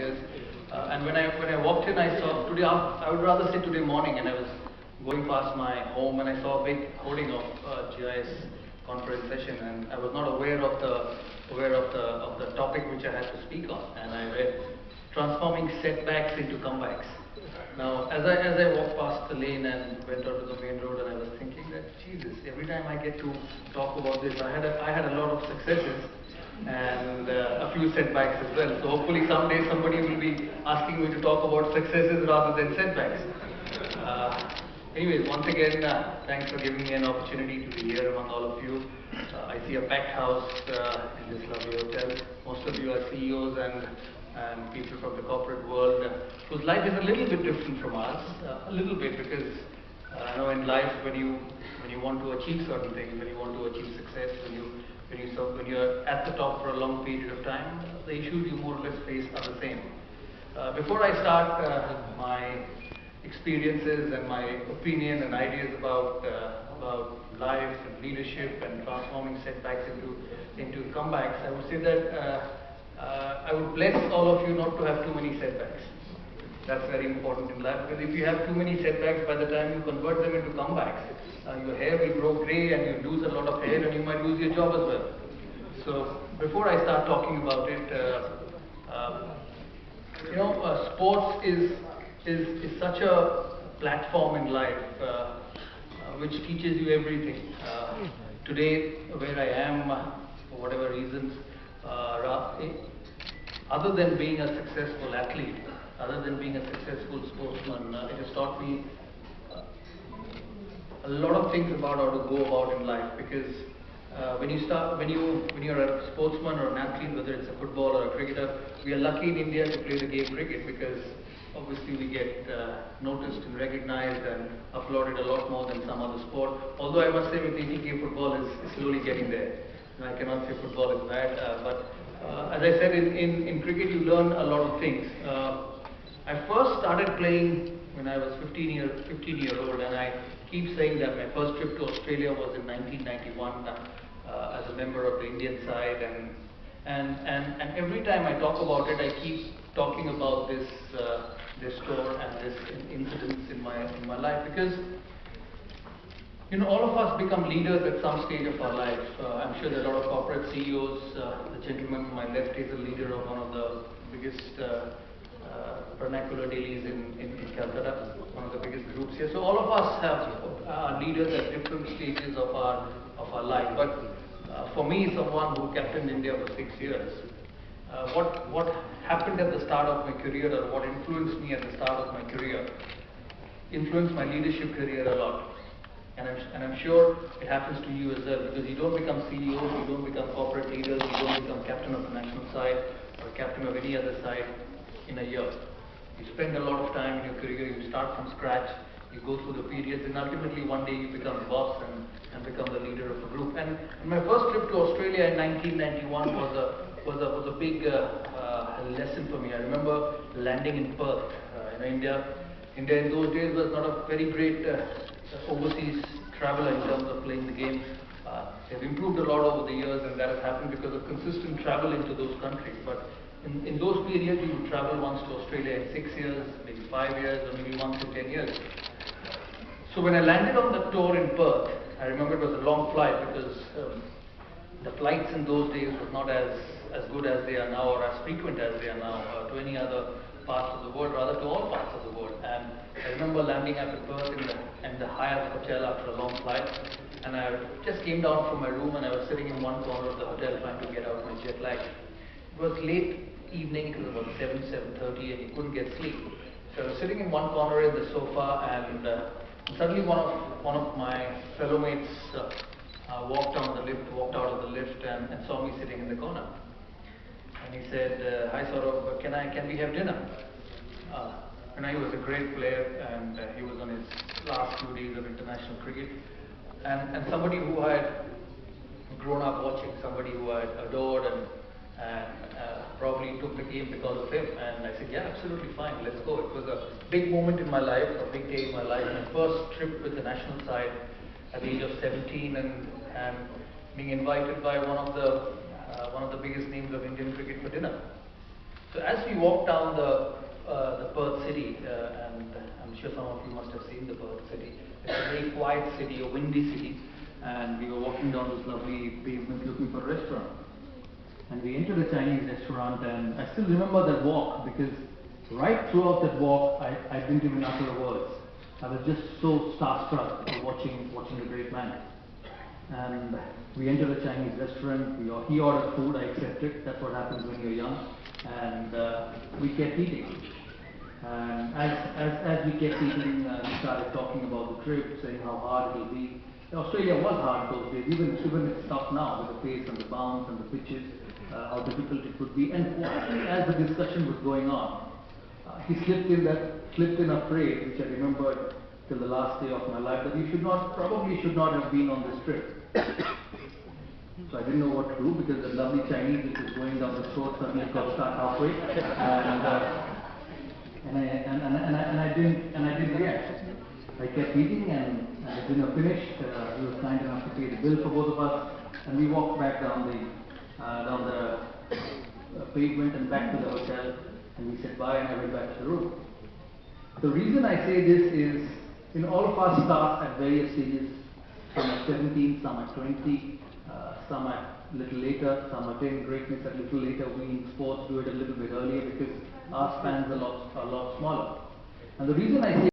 years. And when I walked in, I saw today. I would rather say today morning, and I was going past my home, and I saw a big hoarding of GIS conference session, and I was not aware of the topic which I had to speak on, and I read transforming setbacks into comebacks. Now, as I walked past the lane and went onto the main road, and I was thinking that Jesus, every time I get to talk about this, I had a lot of successes and a few setbacks as well. So hopefully someday somebody will be asking me to talk about successes rather than setbacks. Anyways, once again, thanks for giving me an opportunity to be here among all of you. I see a packed house in this lovely hotel. Most of you are CEOs and people from the corporate world whose life is a little bit different from ours. A little bit, because I know in life when you want to achieve certain things, when you want to achieve success, when you're at the top for a long period of time, the issues you more or less face are the same. Before I start my experiences and my opinion and ideas about life and leadership and transforming setbacks into comebacks, I would say that I would bless all of you not to have too many setbacks. That's very important in life, because if you have too many setbacks, by the time you convert them into comebacks, your hair will grow grey and you lose a lot of hair and you might lose your job as well. So before I start talking about it, sports is such a platform in life which teaches you everything. Today, where I am, for whatever reasons, other than being a successful athlete, other than being a successful sportsman, it has taught me a lot of things about how to go about in life. Because when you're a sportsman or an athlete, whether it's a football or a cricketer, we are lucky in India to play the game cricket, because obviously we get noticed and recognized and applauded a lot more than some other sport. Although I must say with 80K football is slowly getting there. And I cannot say football is bad, but as I said, in cricket you learn a lot of things. I first started playing when I was 15 year old, and I keep saying that my first trip to Australia was in 1991 as a member of the Indian side, and every time I talk about it, I keep talking about this tour and this incidents in my life, because all of us become leaders at some stage of our life. I'm sure there are a lot of corporate CEOs. The gentleman on my left is a leader of one of the biggest vernacular dailies in Calcutta, one of the biggest groups here. So all of us are leaders at different stages of our life. But for me, someone who captained India for 6 years, what happened at the start of my career, or what influenced me at the start of my career, influenced my leadership career a lot. And I'm sure it happens to you as well, because you don't become CEOs, you don't become corporate leaders, you don't become captain of the national side or captain of any other side in a year. You spend a lot of time in your career, you start from scratch, you go through the periods, and ultimately one day you become boss and become the leader of a group. And my first trip to Australia in 1991 was a big lesson for me. I remember landing in Perth. India in those days was not a very great overseas traveler in terms of playing the game. They've improved a lot over the years, and that has happened because of consistent travel into those countries. But in those periods, you would travel once to Australia in 6 years, maybe 5 years, or maybe once in 10 years. So when I landed on the tour in Perth, I remember it was a long flight, because the flights in those days were not as good as they are now, or as frequent as they are now, to any other parts of the world, rather to all parts of the world. And I remember landing at Perth in the Hyatt hotel after a long flight, and I just came down from my room, and I was sitting in one corner of the hotel trying to get out my jet lag. It was late evening, it was about 7:30, and you couldn't get sleep. So I was sitting in one corner in the sofa, and suddenly one of my fellow mates walked out of the lift and saw me sitting in the corner. And he said, "Hi, Saurabh, can we have dinner?" And he was a great player, and he was on his last few days of international cricket. And somebody who I had grown up watching, somebody who I adored, and probably took the game because of him. And I said, "Yeah, absolutely fine, let's go." It was a big moment in my life, a big day in my life, my first trip with the national side at the age of 17, and being invited by one of the biggest names of Indian cricket for dinner. So as we walked down the Perth city, and I'm sure some of you must have seen the Perth city. It's a very quiet city, a windy city, and we were walking down this lovely pavement looking for a restaurant. And we entered a Chinese restaurant, and I still remember that walk because right throughout that walk, I didn't even utter a word. I was just so starstruck watching the great man. And we entered a Chinese restaurant. He ordered food. I accepted. That's what happens when you're young. And we kept eating. And as we kept eating, we started talking about the trip, saying how hard it will be. Australia was hard those days. Even it's tough now with the pace and the bounce and the pitches, how difficult it would be. And quietly, as the discussion was going on, he slipped in a phrase which I remembered till the last day of my life, that you probably should not have been on this trip. So I didn't know what to do because the lovely Chinese which was going down the throat suddenly got stuck halfway, and I didn't react. I kept eating, and the dinner finished. He was kind enough to pay the bill for both of us, and we walked back down the pavement and back to the hotel, and we said bye, and I went back to the room. The reason I say this is, all of us start at various stages. Some at 17, some at 20, some at a little later, some attain greatness at a little later. We in sports do it a little bit earlier because our spans are a lot smaller. And the reason I say